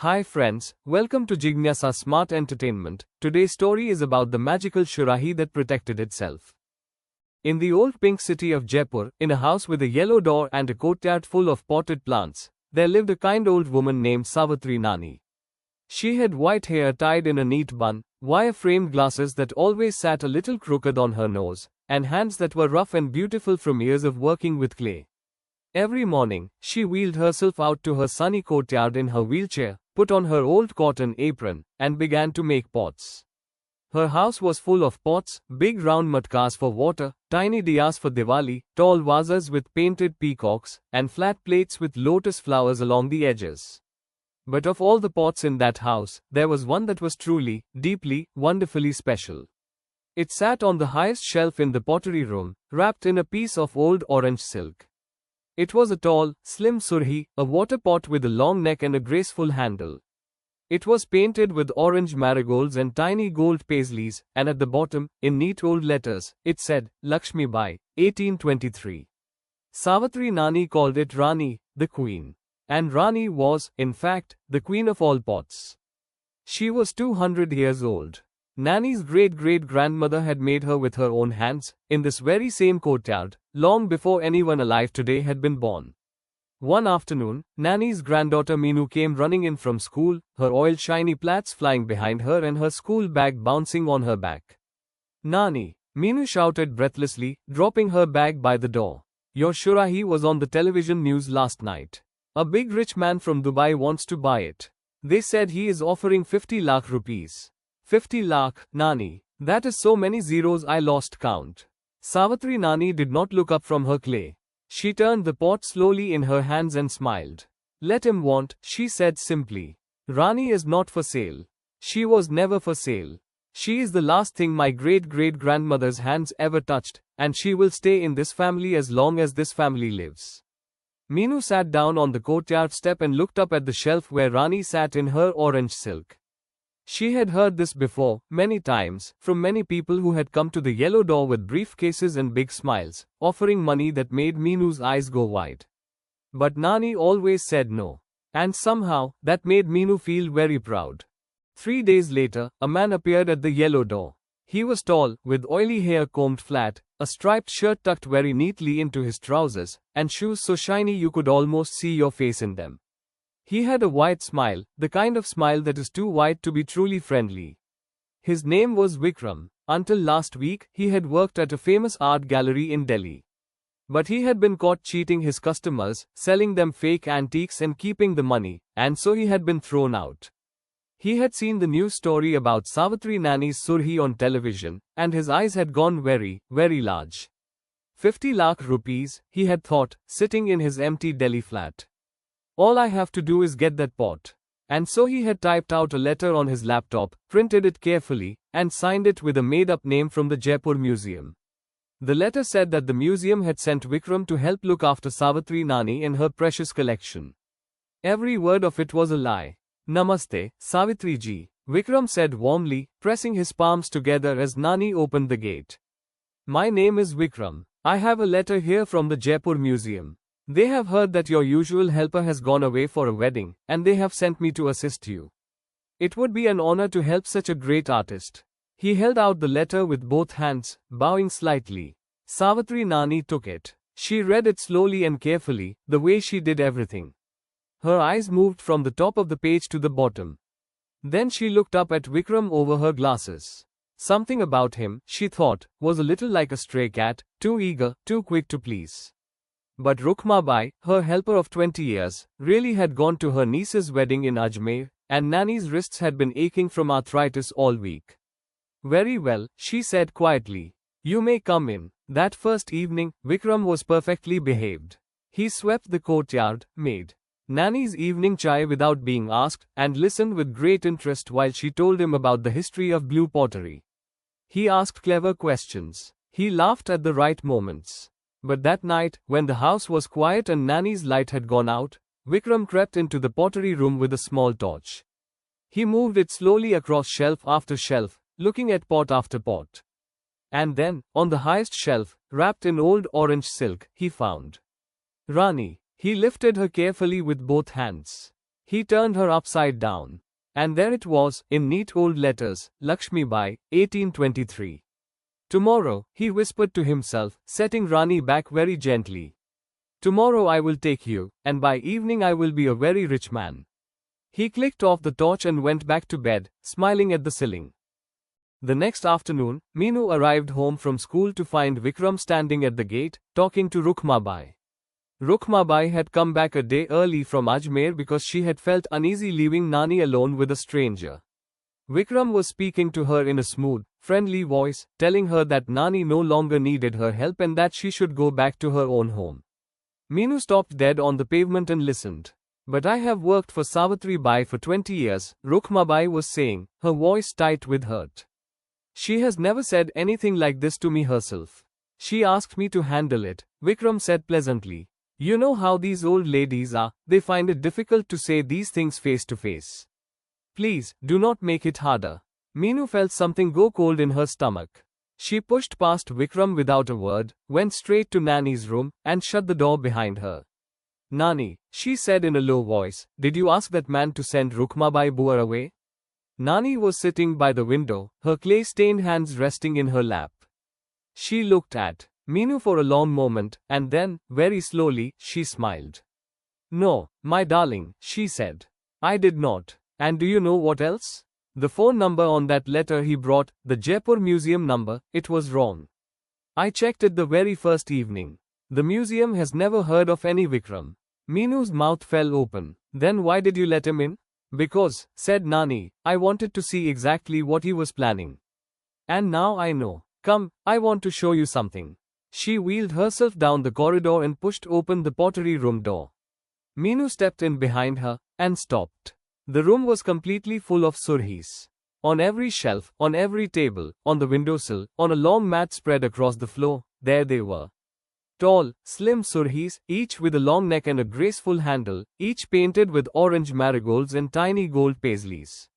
Hi friends, welcome to Jignyasa Smart Entertainment. Today's story is about the magical Surahi that protected itself. In the old pink city of Jaipur, in a house with a yellow door and a courtyard full of potted plants, there lived a kind old woman named Savitri Nani. She had white hair tied in a neat bun, wire-framed glasses that always sat a little crooked on her nose, and hands that were rough and beautiful from years of working with clay. Every morning, she wheeled herself out to her sunny courtyard in her wheelchair, put on her old cotton apron, and began to make pots. Her house was full of pots, big round matkas for water, tiny diyas for Diwali, tall vases with painted peacocks, and flat plates with lotus flowers along the edges. But of all the pots in that house, there was one that was truly, deeply, wonderfully special. It sat on the highest shelf in the pottery room, wrapped in a piece of old orange silk. It was a tall, slim Surahi, a water pot with a long neck and a graceful handle. It was painted with orange marigolds and tiny gold paisleys, and at the bottom, in neat old letters, it said, Lakshmi Bai, 1823. Savitri Nani called it Rani, the queen. And Rani was, in fact, the queen of all pots. She was 200 years old. Nani's great-great-grandmother had made her with her own hands, in this very same courtyard, long before anyone alive today had been born. One afternoon, Nani's granddaughter Meenu came running in from school, her oil-shiny plaits flying behind her and her school bag bouncing on her back. Nani, Meenu shouted breathlessly, dropping her bag by the door. Your Surahi was on the television news last night. A big rich man from Dubai wants to buy it. They said he is offering 50 lakh rupees. 50 lakh, Nani. That is so many zeros I lost count. Savitri Nani did not look up from her clay. She turned the pot slowly in her hands and smiled. Let him want, she said simply. Rani is not for sale. She was never for sale. She is the last thing my great-great-grandmother's hands ever touched, and she will stay in this family as long as this family lives. Meenu sat down on the courtyard step and looked up at the shelf where Rani sat in her orange silk. She had heard this before, many times, from many people who had come to the yellow door with briefcases and big smiles, offering money that made Meenu's eyes go wide. But Nani always said no. And somehow, that made Meenu feel very proud. 3 days later, a man appeared at the yellow door. He was tall, with oily hair combed flat, a striped shirt tucked very neatly into his trousers, and shoes so shiny you could almost see your face in them. He had a wide smile, the kind of smile that is too wide to be truly friendly. His name was Vikram. Until last week, he had worked at a famous art gallery in Delhi. But he had been caught cheating his customers, selling them fake antiques and keeping the money, and so he had been thrown out. He had seen the news story about Savitri Nani's Surahi on television, and his eyes had gone very, very large. 50 lakh rupees, he had thought, sitting in his empty Delhi flat. All I have to do is get that pot. And so he had typed out a letter on his laptop, printed it carefully, and signed it with a made-up name from the Jaipur Museum. The letter said that the museum had sent Vikram to help look after Savitri Nani and her precious collection. Every word of it was a lie. Namaste, Savitri ji, Vikram said warmly, pressing his palms together as Nani opened the gate. My name is Vikram. I have a letter here from the Jaipur Museum. They have heard that your usual helper has gone away for a wedding, and they have sent me to assist you. It would be an honor to help such a great artist. He held out the letter with both hands, bowing slightly. Savitri Nani took it. She read it slowly and carefully, the way she did everything. Her eyes moved from the top of the page to the bottom. Then she looked up at Vikram over her glasses. Something about him, she thought, was a little like a stray cat, too eager, too quick to please. But Rukmabai, her helper of 20 years, really had gone to her niece's wedding in Ajmer, and Nani's wrists had been aching from arthritis all week. Very well, she said quietly. You may come in. That first evening, Vikram was perfectly behaved. He swept the courtyard, made Nani's evening chai without being asked, and listened with great interest while she told him about the history of blue pottery. He asked clever questions. He laughed at the right moments. But that night, when the house was quiet and Nani's light had gone out, Vikram crept into the pottery room with a small torch. He moved it slowly across shelf after shelf, looking at pot after pot. And then, on the highest shelf, wrapped in old orange silk, he found Rani. He lifted her carefully with both hands. He turned her upside down. And there it was, in neat old letters, Lakshmi Bai, 1823. Tomorrow, he whispered to himself, setting Rani back very gently. Tomorrow I will take you, and by evening I will be a very rich man. He clicked off the torch and went back to bed, smiling at the ceiling. The next afternoon, Meenu arrived home from school to find Vikram standing at the gate, talking to Rukmabai. Rukmabai had come back a day early from Ajmer because she had felt uneasy leaving Nani alone with a stranger. Vikram was speaking to her in a smooth, friendly voice, telling her that Nani no longer needed her help and that she should go back to her own home. Meenu stopped dead on the pavement and listened. But I have worked for Savitri Bai for 20 years, Rukmabai was saying, her voice tight with hurt. She has never said anything like this to me herself. She asked me to handle it, Vikram said pleasantly. You know how these old ladies are, they find it difficult to say these things face to face. Please, do not make it harder. Meenu felt something go cold in her stomach. She pushed past Vikram without a word, went straight to Nani's room, and shut the door behind her. Nani, she said in a low voice, did you ask that man to send Rukmabai Buar away? Nani was sitting by the window, her clay-stained hands resting in her lap. She looked at Meenu for a long moment, and then, very slowly, she smiled. No, my darling, she said. I did not. And do you know what else? The phone number on that letter he brought, the Jaipur museum number, it was wrong. I checked it the very first evening. The museum has never heard of any Vikram. Meenu's mouth fell open. Then why did you let him in? Because, said Nani, I wanted to see exactly what he was planning. And now I know. Come, I want to show you something. She wheeled herself down the corridor and pushed open the pottery room door. Meenu stepped in behind her, and stopped. The room was completely full of surahis. On every shelf, on every table, on the windowsill, on a long mat spread across the floor, there they were. Tall, slim surahis, each with a long neck and a graceful handle, each painted with orange marigolds and tiny gold paisleys.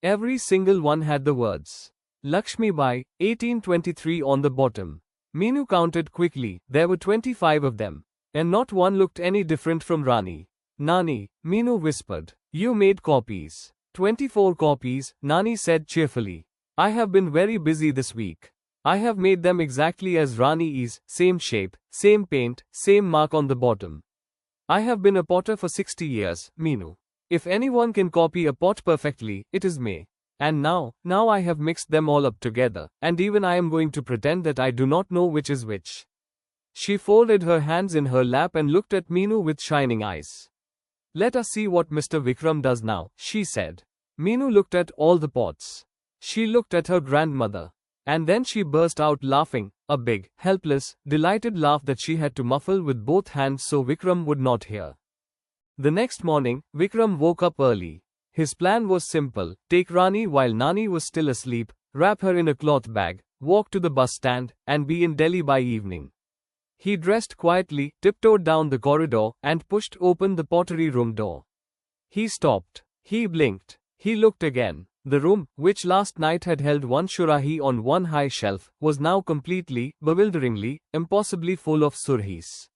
Every single one had the words, Lakshmi Bai, 1823 on the bottom. Meenu counted quickly, there were 25 of them. And not one looked any different from Rani. Nani, Meenu whispered. You made copies. 24 copies, Nani said cheerfully. I have been very busy this week. I have made them exactly as Rani is, same shape, same paint, same mark on the bottom. I have been a potter for 60 years, Meenu. If anyone can copy a pot perfectly, it is me. And now I have mixed them all up together, and even I am going to pretend that I do not know which is which. She folded her hands in her lap and looked at Meenu with shining eyes. Let us see what Mr. Vikram does now, she said. Meenu looked at all the pots. She looked at her grandmother. And then she burst out laughing, a big, helpless, delighted laugh that she had to muffle with both hands so Vikram would not hear. The next morning, Vikram woke up early. His plan was simple, take Rani while Nani was still asleep, wrap her in a cloth bag, walk to the bus stand, and be in Delhi by evening. He dressed quietly, tiptoed down the corridor, and pushed open the pottery room door. He stopped. He blinked. He looked again. The room, which last night had held one Surahi on one high shelf, was now completely, bewilderingly, impossibly full of surahis.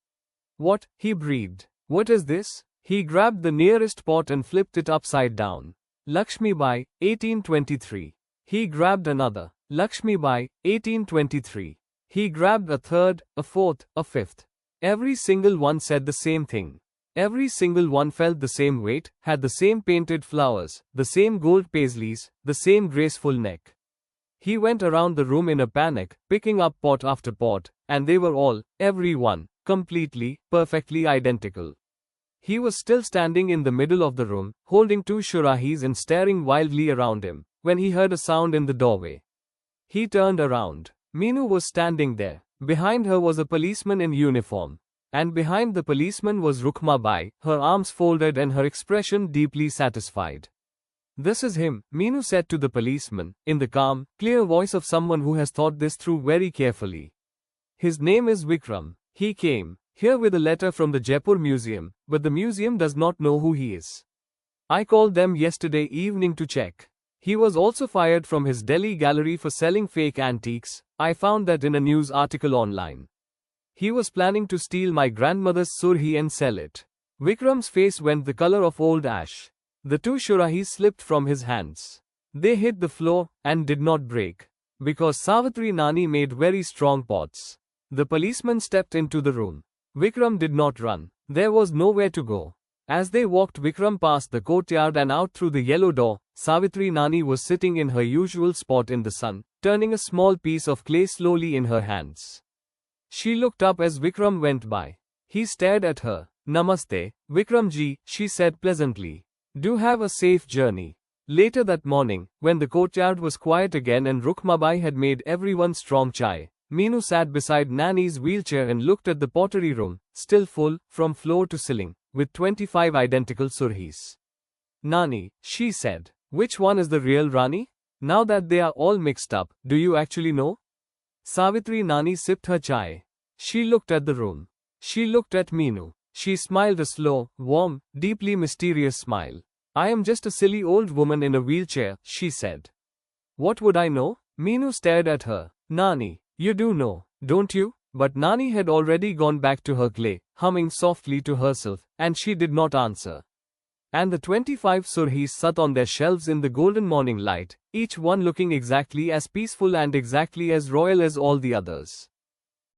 What? He breathed. What is this? He grabbed the nearest pot and flipped it upside down. Lakshmi Bai, 1823. He grabbed another. Lakshmi Bai, 1823. He grabbed a third, a fourth, a fifth. Every single one said the same thing. Every single one felt the same weight, had the same painted flowers, the same gold paisleys, the same graceful neck. He went around the room in a panic, picking up pot after pot, and they were all, every one, completely, perfectly identical. He was still standing in the middle of the room, holding two Shurahis and staring wildly around him, when he heard a sound in the doorway. He turned around. Meenu was standing there. Behind her was a policeman in uniform. And behind the policeman was Rukmabai, her arms folded and her expression deeply satisfied. This is him, Meenu said to the policeman, in the calm, clear voice of someone who has thought this through very carefully. His name is Vikram. He came here with a letter from the Jaipur museum, but the museum does not know who he is. I called them yesterday evening to check. He was also fired from his Delhi gallery for selling fake antiques. I found that in a news article online. He was planning to steal my grandmother's surhi and sell it. Vikram's face went the color of old ash. The two Shurahis slipped from his hands. They hit the floor and did not break, because Savitri Nani made very strong pots. The policeman stepped into the room. Vikram did not run. There was nowhere to go. As they walked Vikram past the courtyard and out through the yellow door, Savitri Nani was sitting in her usual spot in the sun, turning a small piece of clay slowly in her hands. She looked up as Vikram went by. He stared at her. Namaste, Vikramji, she said pleasantly. Do have a safe journey. Later that morning, when the courtyard was quiet again and Rukmabai had made everyone strong chai, Meenu sat beside Nani's wheelchair and looked at the pottery room, still full, from floor to ceiling, with 25 identical surhis. Nani, she said, which one is the real Rani? Now that they are all mixed up, do you actually know? Savitri Nani sipped her chai. She looked at the room. She looked at Meenu. She smiled a slow, warm, deeply mysterious smile. I am just a silly old woman in a wheelchair, she said. What would I know? Meenu stared at her. Nani, you do know, don't you? But Nani had already gone back to her clay, humming softly to herself, and she did not answer. And the 25 surhis sat on their shelves in the golden morning light, each one looking exactly as peaceful and exactly as royal as all the others.